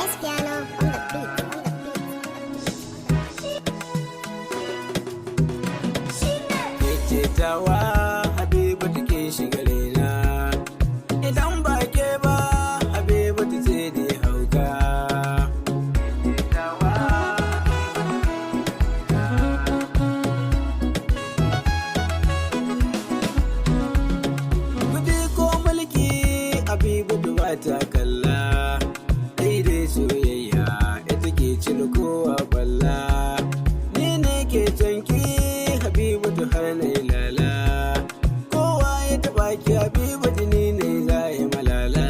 Espiano on the beat. Tawa Habiba take shiga raina, idan ba ke ba Habiba ta ce da hauka. Kudi ko mulki Habiba ba ta kalla, daidai soyayya ita ke cin kowa balla. Ni ne ke canki Habiba ta har na lala, kowa ya taba ki Habiba jini ne za ya malala.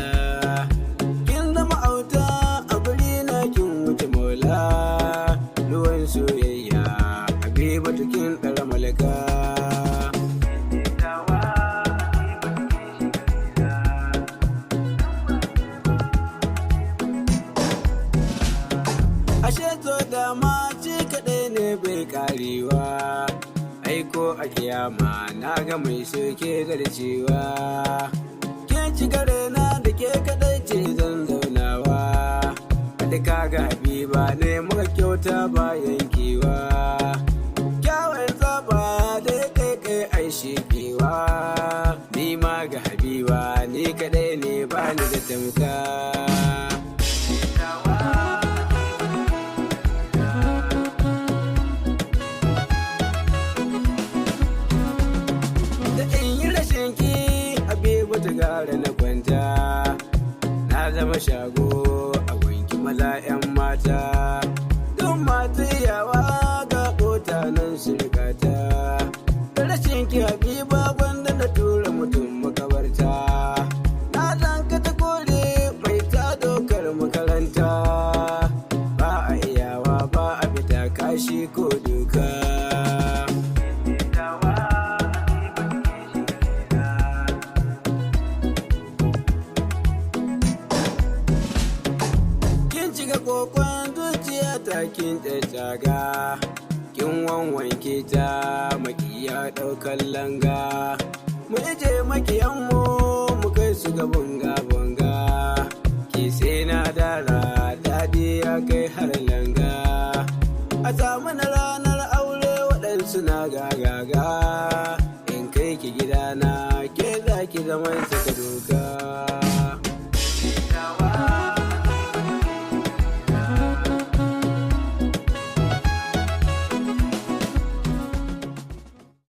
Kin zama auta a guri na kin wuce mola, ruwan soyayya Habiba ta kin ɗara malaka. Ashe to da ma ci kaɗai ne bai karewa, aiko a kiyama na ga mai soke zarcewa. Ke ci gare na da ke kaɗai ce zan zaunawa, kada ka ga Habiba ne muka kyauta ba yankewa. Kyawun zaba da ya kai ai shekewa, ni ma ga Habiba ni kaɗai ne ba ni da tamka. Wata gara na kwanta, na zama shago a wanki maza 'yan mata. Don mata yawa ga kota nan surkata, da rashin ki Habiba gwanda na tura mutum makabarta. Na zanka ta kore mai ta dokar makaranta, ba a iyawa ba a fita kashi ko duka. Kokon zuciya ta kin tsaga, kin wanwanke ta makiya ɗaukan langa. Mu ije makiyanmu mu kai su ga bunga-bunga, ke sai na dara daɗi ya kai har langa. A samu na ranar aure waɗansu na gagaga.